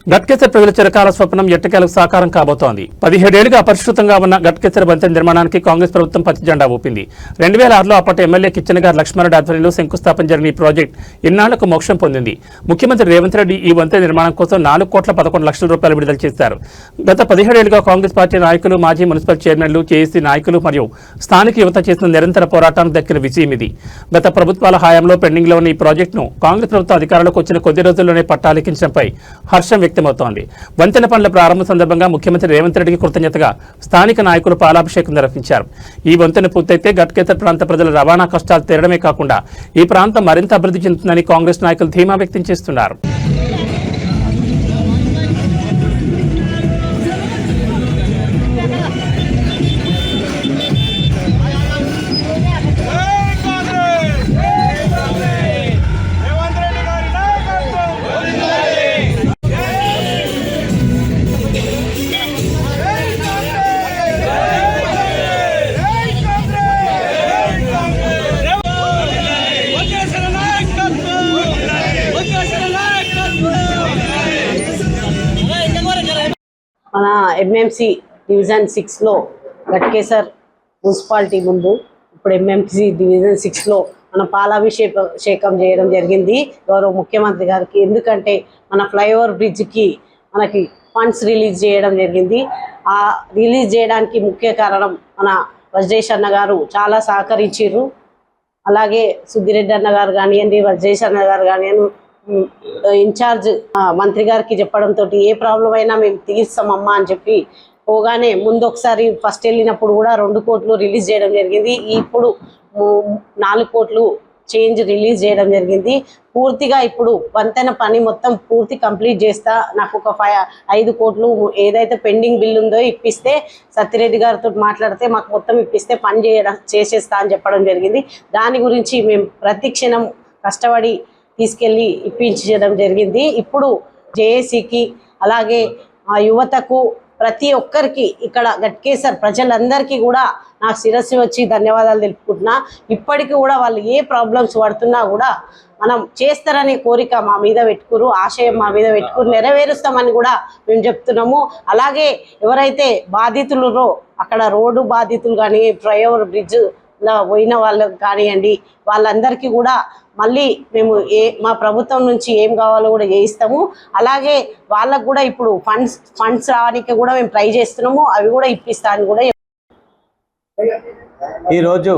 గట్కేసర్ ప్రజల చిరకాల స్వప్నం ఎట్టకేలకు సాకారం కాబోతోంది. 17 ఏళ్లుగా అపరిష్కృతంగా ఉన్న గట్కేసర్ వంతెన నిర్మాణానికి కాంగ్రెస్ ప్రభుత్వం పచ్చి జెండా ఊపింది. 2006లో అప్పటి ఎమ్మెల్యే కిచ్చెనగారి లక్ష్మణరెడ్డి ఆధ్వర్యంలో శంకుస్థాపన జరిగిన ఈ ప్రాజెక్ట్ ఇన్నాళ్లకు మోక్షం పొందింది. ముఖ్యమంత్రి రేవంత్ రెడ్డి ఈ వంతెన నిర్మాణం కోసం 4,11,00,000 రూపాయలు విడుదల చేశారు. గత 17 ఏళ్లుగా కాంగ్రెస్ పార్టీ నాయకులు, మాజీ మున్సిపల్ చైర్మన్లు, జేఏసీ నాయకులు మరియు స్థానిక యువత చేసిన నిరంతర పోరాటానికి దక్కిన విజయం ఇది. గత ప్రభుత్వాల హయాంలో పెండింగ్లో ఉన్న ఈ ప్రాజెక్టును కాంగ్రెస్ ప్రభుత్వం అధికారంలోకి వచ్చిన కొద్ది రోజుల్లోనే పట్టాలెక్కించడంపై హర్షం వ్యక్తమవుతోంది. వంతెన పనుల ప్రారంభం సందర్భంగా ముఖ్యమంత్రి రేవంత్ రెడ్డికి కృతజ్ఞతగా స్థానిక నాయకులు పాలాభిషేకం నిర్వహించారు. ఈ వంతెన పూర్తయితే గట్కేసర్ ప్రాంత ప్రజల రవాణా కష్టాలు తీరడమే కాకుండా ఈ ప్రాంతం మరింత అభివృద్ధి చెందుతుందని కాంగ్రెస్ నాయకులు ధీమా వ్యక్తం చేస్తున్నారు. మన ఎంఎంసి డివిజన్ 6లో గట్కేసర్ మున్సిపాలిటీ ముందు ఇప్పుడు ఎంఎంసి డివిజన్ 6లో మన పాలాభిషేకం చేయడం జరిగింది గౌరవ ముఖ్యమంత్రి గారికి. ఎందుకంటే మన ఫ్లైఓవర్ బ్రిడ్జ్కి మనకి ఫండ్స్ రిలీజ్ చేయడం జరిగింది. ఆ రిలీజ్ చేయడానికి ముఖ్య కారణం మన వజ్రేష్ అన్న గారు చాలా సహకరించారు. అలాగే సుద్దిరెడ్డి అన్న గారు కానివ్వండి, వజ్రేష్ అన్న గారు కానివ్వండి, ఇన్ఛార్జ్ మంత్రి గారికి చెప్పడంతో ఏ ప్రాబ్లం అయినా మేము తీరుస్తామమ్మా అని చెప్పి పోగానే ముందు ఒకసారి ఫస్ట్ వెళ్ళినప్పుడు కూడా 2 కోట్లు రిలీజ్ చేయడం జరిగింది. ఇప్పుడు 4 కోట్లు చేంజ్ రిలీజ్ చేయడం జరిగింది. పూర్తిగా ఇప్పుడు వంతెన పని మొత్తం పూర్తి కంప్లీట్ చేస్తా, నాకు ఒక 5 కోట్లు ఏదైతే పెండింగ్ బిల్ ఉందో ఇప్పిస్తే, సత్యరెడ్డి గారితో మాట్లాడితే మాకు మొత్తం ఇప్పిస్తే పని చేసేస్తా అని చెప్పడం జరిగింది. దాని గురించి మేము ప్రతి క్షణం కష్టపడి తీసుకెళ్ళి ఇప్పించడం జరిగింది. ఇప్పుడు జేఏసీకి అలాగే యువతకు ప్రతి ఒక్కరికి ఇక్కడ గట్కేసర్ ప్రజలందరికీ కూడా నాకు శిరస్సు వచ్చి ధన్యవాదాలు తెలుపుకుంటున్నా. ఇప్పటికీ కూడా వాళ్ళు ఏ ప్రాబ్లమ్స్ పడుతున్నా కూడా మనం చేస్తారనే కోరిక మా మీద పెట్టుకురు, ఆశయం మా మీద పెట్టుకుని నెరవేరుస్తామని కూడా మేము చెప్తున్నాము. అలాగే ఎవరైతే బాధితులురో అక్కడ రోడ్డు బాధితులు కానీ, ఫ్లైఓవర్ బ్రిడ్జ్ పోయిన వాళ్ళకి కానివ్వండి, వాళ్ళందరికీ కూడా మళ్ళీ మేము మా ప్రభుత్వం నుంచి ఏం కావాలో కూడా చేయిస్తాము. అలాగే వాళ్ళకు కూడా ఇప్పుడు ఫండ్స్ రావడానికి కూడా మేము ట్రై చేస్తున్నాము, అవి కూడా ఇప్పిస్తాను కూడా. ఈరోజు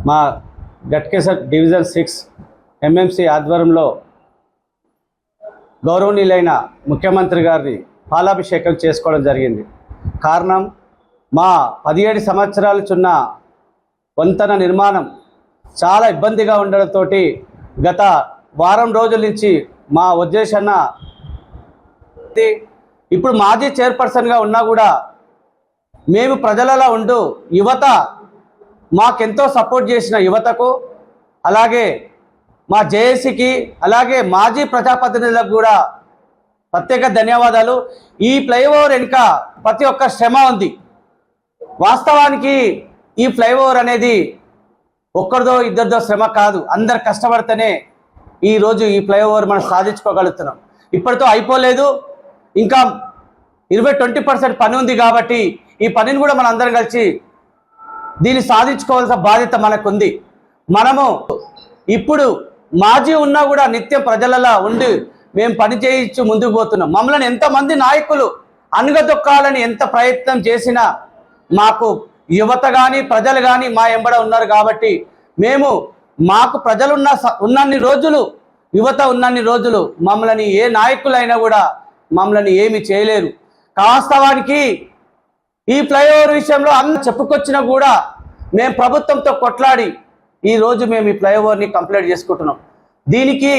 మా గట్కేసర్ డివిజన్ 6 ఎంఎంసి ఆధ్వర్యంలో గౌరవనీయులైన ముఖ్యమంత్రి గారిని పాలాభిషేకం చేసుకోవడం జరిగింది. కారణం మా 17 సంవత్సరాలు చున్న వంతెన నిర్మాణం చాలా ఇబ్బందిగా ఉండడంతో గత వారం రోజుల నుంచి మా వజ్రేషన్న ఇప్పుడు మాజీ చైర్పర్సన్గా ఉన్నా కూడా మేము ప్రజలలో ఉంటూ యువత మాకెంతో సపోర్ట్ చేసిన యువతకు, అలాగే మా జేఏసీకి, అలాగే మాజీ ప్రజాప్రతినిధులకు కూడా ప్రత్యేక ధన్యవాదాలు. ఈ ఫ్లైఓవర్ వెనుక ప్రతి ఒక్క శ్రమ ఉంది. వాస్తవానికి ఈ ఫ్లైఓవర్ అనేది ఒక్కరిదో ఇద్దరిదో శ్రమ కాదు, అందరు కష్టపడితేనే ఈరోజు ఈ ఫ్లైఓవర్ మనం సాధించుకోగలుగుతున్నాం. ఇప్పటితో అయిపోలేదు, ఇంకా 20% పని ఉంది. కాబట్టి ఈ పనిని కూడా మనం అందరం కలిసి దీన్ని సాధించుకోవాల్సిన బాధ్యత మనకుంది. మనము ఇప్పుడు మాజీ ఉన్నా కూడా నిత్యం ప్రజలలో ఉండి మేము పని చేయించు ముందుకు పోతున్నాం. మమ్మల్ని ఎంతమంది నాయకులు అణగదొక్కాలని ఎంత ప్రయత్నం చేసినా మాకు యువత కానీ ప్రజలు కానీ మా ఎంబడ ఉన్నారు. కాబట్టి మేము మాకు ఉన్నన్ని రోజులు, యువత ఉన్నన్ని రోజులు మమ్మల్ని ఏ నాయకులైనా కూడా మమ్మల్ని ఏమి చేయలేరు. వాస్తవానికి ఈ ఫ్లైఓవర్ విషయంలో అందరూ చెప్పుకొచ్చినా కూడా మేము ప్రభుత్వంతో కొట్లాడి ఈరోజు మేము ఈ ఫ్లైఓవర్ని కంప్లీట్ చేసుకుంటున్నాం. దీనికి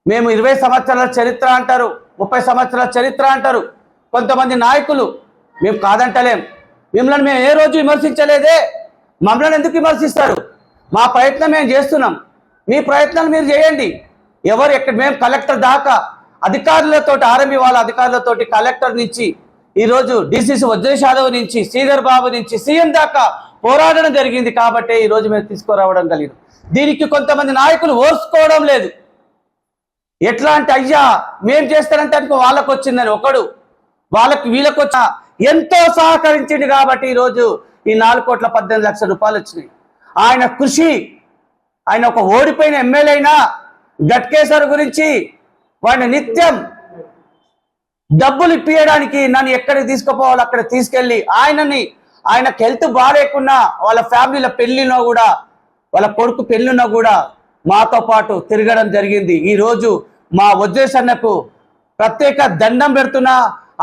మేము 20 సంవత్సరాల చరిత్ర అంటారు, 30 సంవత్సరాల చరిత్ర అంటారు కొంతమంది నాయకులు. మేము కాదంటలేం, మిమ్మల్ని మేము ఏ రోజు విమర్శించలేదే, మమ్మల్ని ఎందుకు విమర్శిస్తారు? మా ప్రయత్నం మేము చేస్తున్నాం, మీ ప్రయత్నాలు మీరు చేయండి. ఎవరు ఎక్కడ మేము కలెక్టర్ దాకా అధికారులతో, ఆర్ఎంబీ వాళ్ళ అధికారులతోటి, కలెక్టర్ నుంచి ఈరోజు డిసిసి వజ్రేష్ యాదవ్ నుంచి, శ్రీధర్ బాబు నుంచి సీఎం దాకా పోరాడడం జరిగింది. కాబట్టి ఈరోజు మేము తీసుకురావడం కలిగింది. దీనికి కొంతమంది నాయకులు ఓర్చుకోవడం లేదు. ఎట్లా అంటే అయ్యా మేం చేస్తానంటే అనుకో వాళ్ళకు వచ్చిందని ఒకడు, వీళ్ళకి వచ్చా ఎంతో సహకరించింది కాబట్టి ఈరోజు ఈ 4,18,00,000 రూపాయలు వచ్చినాయి. ఆయన కృషి, ఆయన ఒక ఓడిపోయిన ఎమ్మెల్యే అయినా గట్కేసర్ గురించి వాడిని నిత్యం డబ్బులు ఇప్పించడానికి నన్ను ఎక్కడికి తీసుకుపోవాలి అక్కడ తీసుకెళ్ళి ఆయనకు హెల్త్ బాగాలేకున్నా వాళ్ళ ఫ్యామిలీల పెళ్లిలో కూడా, వాళ్ళ కొడుకు పెళ్లిలో కూడా మాతో పాటు తిరగడం జరిగింది. ఈరోజు మా వజ్రేశన్నకు ప్రత్యేక దండం పెడుతున్నా.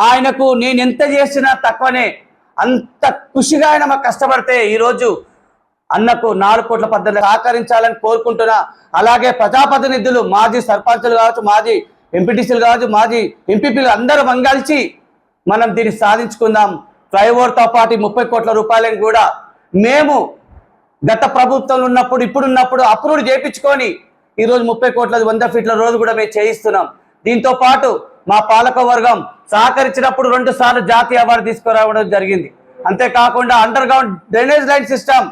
ఆయనకు నేను ఎంత చేసినా తక్కువనే, అంత కృషిగా ఆయన మాకు కష్టపడితే ఈరోజు అన్నకు 4,18,00,000 సహకరించాలని కోరుకుంటున్నా. అలాగే ప్రజాప్రతినిధులు, మాజీ సర్పంచులు కావచ్చు, మాజీ ఎంపీటీసీలు కావచ్చు, మాజీ ఎంపీపీలు అందరూ కలిసి మనం దీన్ని సాధించుకుందాం. ఫ్లైఓవర్తో పాటు 30 కోట్ల రూపాయలను కూడా మేము గత ప్రభుత్వంలో ఉన్నప్పుడు ఇప్పుడున్నప్పుడు అప్రూవ్ చేయించుకొని ఈరోజు 30 కోట్ల 100 ఫీట్ల రోడ్డు కూడా మేము చేయిస్తున్నాం. దీంతో పాటు మా పాలక వర్గం సహకరించినప్పుడు 2 సార్లు జాతీయ అవార్డు తీసుకురావడం జరిగింది. అంతేకాకుండా under ground drainage line system,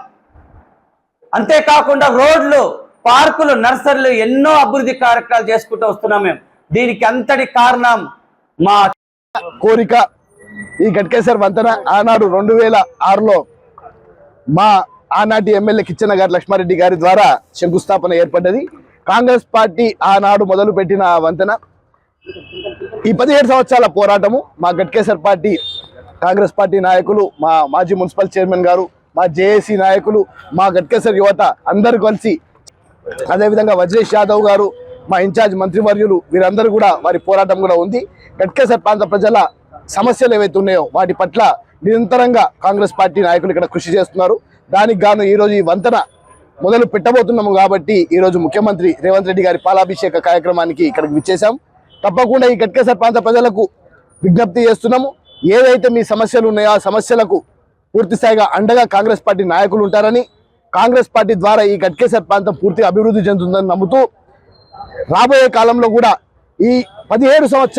అంతేకాకుండా రోడ్లు, పార్కులు, నర్సరీలు ఎన్నో అభివృద్ధి కార్యక్రమాలు చేసుకుంటూ వస్తున్నాం మేము. దీనికి అంతటి కారణం మా కోరిక. ఈ గట్కేసర్ వంతెన ఆనాడు 2006లో మా ఆనాటి ఎమ్మెల్యే కిచ్చెనగారి లక్ష్మారెడ్డి గారి ద్వారా శంకుస్థాపన ఏర్పడ్డది. కాంగ్రెస్ పార్టీ ఆనాడు మొదలుపెట్టిన ఆ వంతెన ఈ 17 సంవత్సరాల పోరాటము మా గట్కేసర్ పార్టీ, కాంగ్రెస్ పార్టీ నాయకులు, మా మాజీ మున్సిపల్ చైర్మన్ గారు, మా జేఏసీ నాయకులు, మా గట్కేసర్ యువత అందరూ కలిసి, అదేవిధంగా వజ్రేష్ యాదవ్ గారు, మా ఇన్ఛార్జ్ మంత్రివర్యులు, వీరందరూ కూడా వారి పోరాటం కూడా ఉంది. గట్కేసర్ ప్రాంత ప్రజల సమస్యలు ఏవైతే ఉన్నాయో వాటి పట్ల నిరంతరంగా కాంగ్రెస్ పార్టీ నాయకులు ఇక్కడ కృషి చేస్తున్నారు. దానికి గాను ఈరోజు ఈ వంతెన మొదలు పెట్టబోతున్నాము కాబట్టి ఈరోజు ముఖ్యమంత్రి రేవంత్ రెడ్డి గారి పాలాభిషేక కార్యక్రమానికి ఇక్కడికి విచ్చేశాం. తప్పకుండా ఈ గట్కేసర్ ప్రాంత ప్రజలకు విజ్ఞప్తి చేస్తున్నాము. ఏదైతే మీ సమస్యలు ఉన్నాయో ఆ సమస్యలకు పూర్తి స్థాయిగా అండగా కాంగ్రెస్ పార్టీ నాయకులు ఉంటారని, కాంగ్రెస్ పార్టీ ద్వారా ఈ గట్కేసర్ ప్రాంతం పూర్తిగా అభివృద్ధి చెందుతుందని నమ్ముతూ రాబోయే కాలంలో కూడా ఈ 17 సంవత్సరాలు